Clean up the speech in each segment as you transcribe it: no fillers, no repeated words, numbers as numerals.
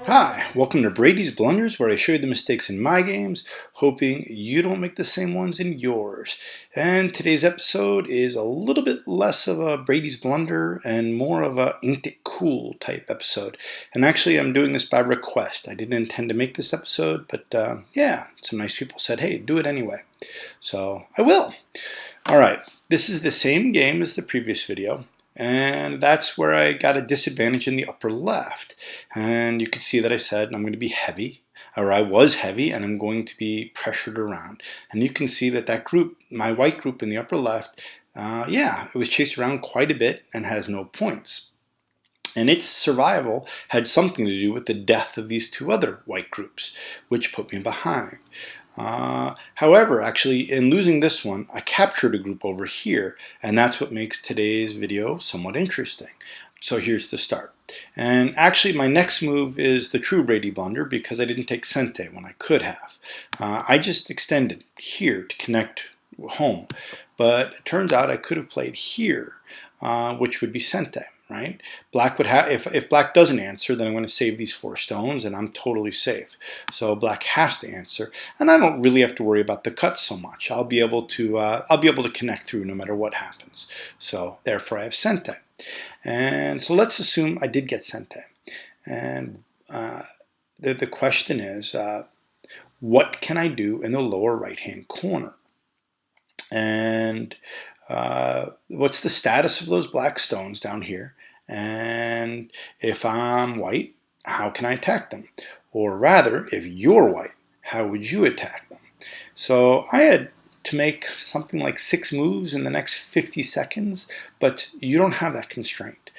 Hi, welcome to Brady's Blunders, where I show you the mistakes in my games, hoping you don't make the same ones in yours. And today's episode is a little bit less of a Brady's Blunder and more of a Ain't It Cool type episode. And actually, I'm doing this by request. I didn't intend to make this episode, but yeah, some nice people said, hey, do it anyway. So I will. All right, this is the same game as the previous video. And that's where I got a disadvantage in the upper left. And you can see that I said I'm going to be heavy, or I was heavy, and I'm going to be pressured around. And you can see that that group, my white group in the upper left, it was chased around quite a bit and has no points. And its survival had something to do with the death of these two other white groups, which put me behind. However, actually, in losing this one, I captured a group over here, and that's what makes today's video somewhat interesting. So here's the start. And actually, my next move is the true Brady blunder because I didn't take Sente when I could have. I just extended here to connect home, but it turns out I could have played here, which would be Sente. Right? Black would have, if black doesn't answer, then I'm going to save these 4 stones and I'm totally safe. So black has to answer, and I don't really have to worry about the cut so much. I'll be able to connect through no matter what happens. So therefore I have Sente. And so let's assume I did get Sente. And the question is, what can I do in the lower right hand corner? And what's the status of those black stones down here? And if I'm white, how can I attack them? Or rather, if you're white, how would you attack them? So I had to make something like 6 moves in the next 50 seconds, but you don't have that constraint.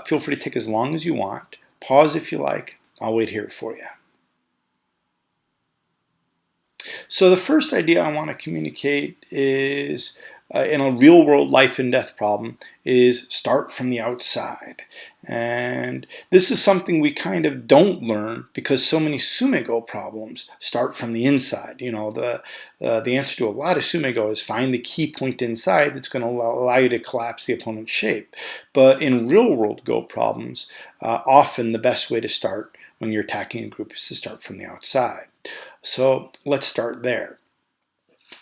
Feel free to take as long as you want. Pause if you like. I'll wait here for you. So the first idea I want to communicate is, in a real world life and death problem, is start from the outside. And this is something we kind of don't learn because so many sumego problems start from the inside. You know, the answer to a lot of sumego is find the key point inside that's going to allow you to collapse the opponent's shape. But in real world Go problems, often the best way to start when you're attacking a group is to start from the outside. So let's start there.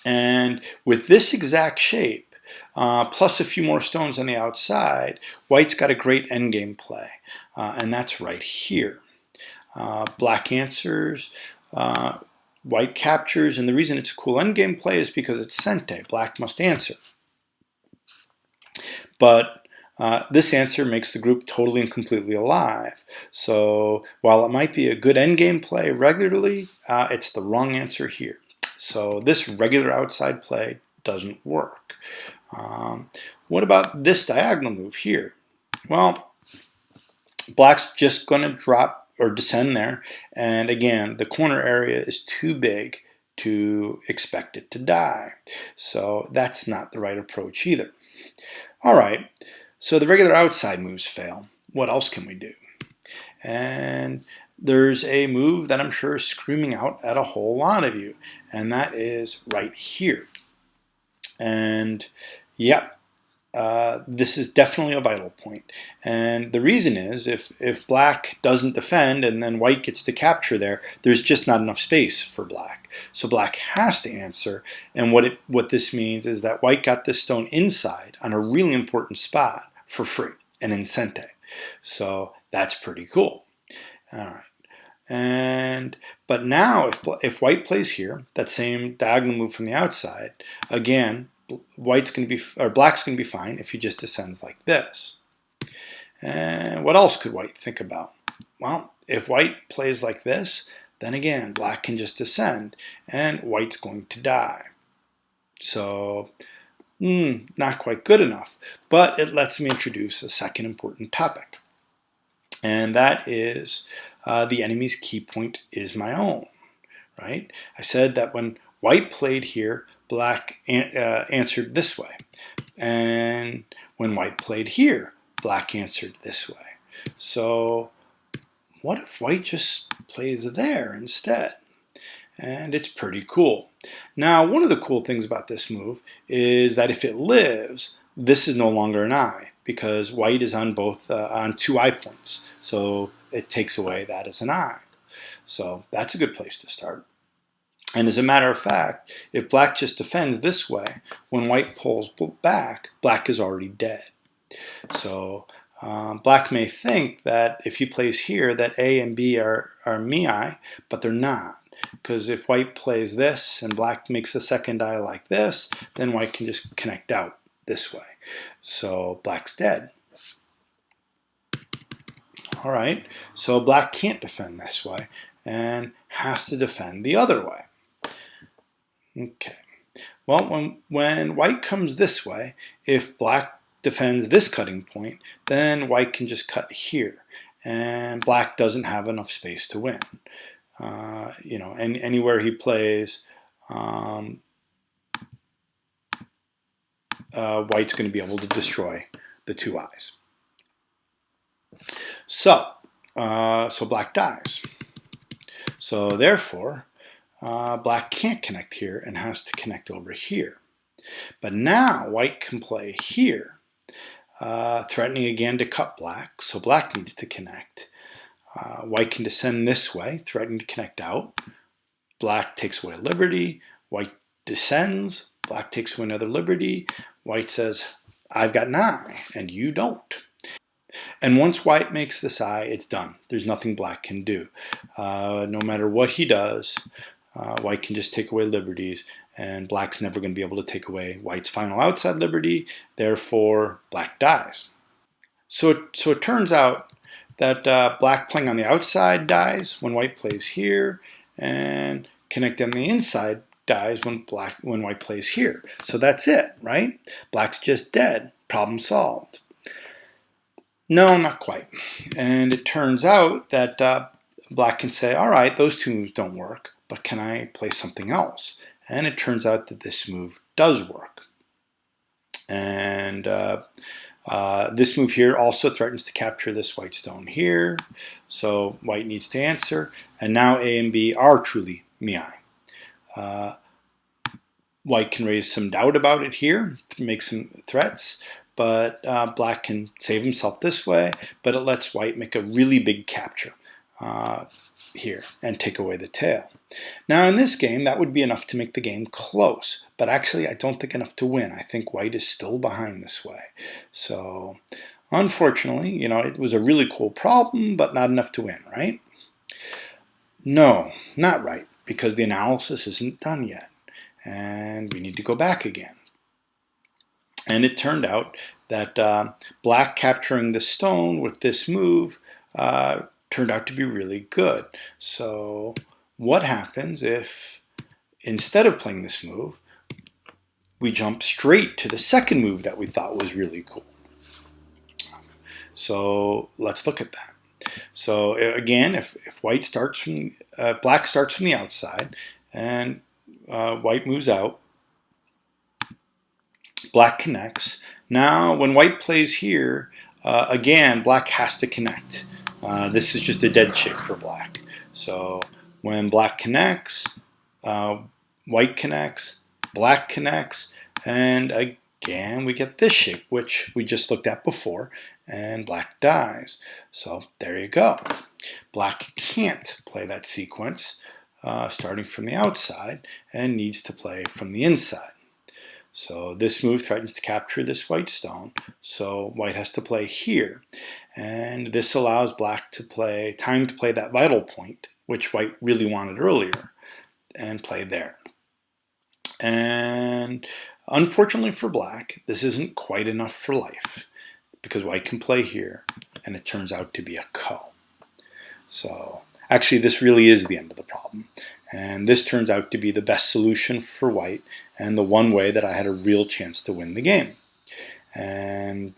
And with this exact shape, plus a few more stones on the outside, white's got a great endgame play, and that's right here. Black answers, white captures, and the reason it's a cool endgame play is because it's Sente. Black must answer. But this answer makes the group totally and completely alive. So while it might be a good endgame play regularly, it's the wrong answer here. So this regular outside play doesn't work. What about this diagonal move here? Well, black's just going to drop or descend there. And again, the corner area is too big to expect it to die. So that's not the right approach either. All right, so the regular outside moves fail. What else can we do? And there's a move that I'm sure is screaming out at a whole lot of you, and that is right here. And yep, this is definitely a vital point. And the reason is if black doesn't defend and then white gets to capture there, there's just not enough space for black. So black has to answer, and what this means is that white got this stone inside on a really important spot for free and in Sente. So that's pretty cool. All right, but now if white plays here, that same diagonal move from the outside, again, black's going to be fine if he just descends like this. And what else could white think about? Well, if white plays like this, then again, black can just descend, and white's going to die. So, not quite good enough, but it lets me introduce a second important topic. And that is the enemy's key point is my own, right? I said that when white played here, black answered this way. And when white played here, black answered this way. So what if white just plays there instead? and it's pretty cool. Now, one of the cool things about this move is that if it lives, this is no longer an eye because white is on on 2 eye points. So it takes away that as an eye. So that's a good place to start. And as a matter of fact, if black just defends this way, when white pulls back, black is already dead. So black may think that if he plays here that A and B are mi, but they're not. Because if white plays this and black makes the second eye like this, then white can just connect out this way. So black's dead. All right, so black can't defend this way and has to defend the other way. Okay, well, when white comes this way, if black defends this cutting point, then white can just cut here, and black doesn't have enough space to win. And anywhere he plays, white's going to be able to destroy the 2 eyes. So black dies. So therefore, black can't connect here and has to connect over here. But now white can play here, threatening again to cut black. So black needs to connect. White can descend this way, threatening to connect out. Black takes away liberty. White descends. Black takes away another liberty. White says, I've got an eye, and you don't. And once white makes this eye, it's done. There's nothing black can do. No matter what he does, white can just take away liberties, and black's never going to be able to take away white's final outside liberty. Therefore, black dies. So it turns out that black playing on the outside dies when white plays here, and connecting on the inside dies when white plays here. So that's it, right? Black's just dead. Problem solved. No, not quite. And it turns out that black can say, all right, those 2 moves don't work, but can I play something else? And it turns out that this move does work. And this move here also threatens to capture this white stone here. So white needs to answer. And now A and B are truly mi. White can raise some doubt about it here, make some threats. But black can save himself this way, but it lets white make a really big capture here and take away the tail. Now in this game, that would be enough to make the game close, but actually I don't think enough to win. I think white is still behind this way. So unfortunately, it was a really cool problem, but not enough to win, right? No, not right, because the analysis isn't done yet, and we need to go back again. And it turned out that black capturing the stone with this move turned out to be really good. So what happens if, instead of playing this move, we jump straight to the second move that we thought was really cool? So let's look at that. So again, if white starts from, black starts from the outside, and white moves out, black connects. Now, when white plays here, again, black has to connect. This is just a dead shape for black. So when black connects, white connects, black connects, and again, we get this shape, which we just looked at before, and black dies. So there you go. Black can't play that sequence starting from the outside and needs to play from the inside. So this move threatens to capture this white stone, so white has to play here. And this allows black to play that vital point, which white really wanted earlier, and play there. And unfortunately for black, this isn't quite enough for life, because white can play here, and it turns out to be a ko. So actually, this really is the end of the problem. And this turns out to be the best solution for white, and the one way that I had a real chance to win the game. And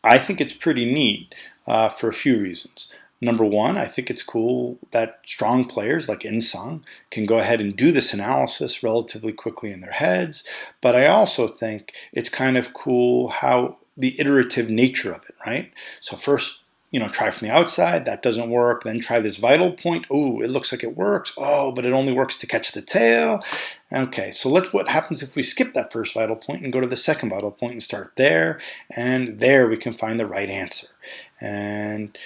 I think it's pretty neat for a few reasons. Number one, I think it's cool that strong players like Insung can go ahead and do this analysis relatively quickly in their heads. But I also think it's kind of cool how the iterative nature of it, right? So first, try from the outside. That doesn't work. Then try this vital point. Oh, it looks like it works. Oh, but it only works to catch the tail. Okay, so what happens if we skip that first vital point and go to the second vital point and start there, and there we can find the right answer. And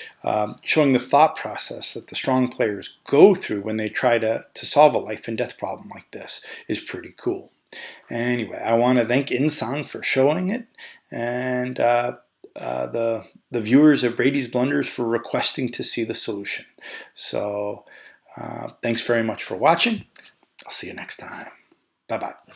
showing the thought process that the strong players go through when they try to solve a life and death problem like this is pretty cool. Anyway, I want to thank Insang for showing it, and the viewers of Brady's Blunders for requesting to see the solution. So thanks very much for watching. I'll see you next time. Bye-bye.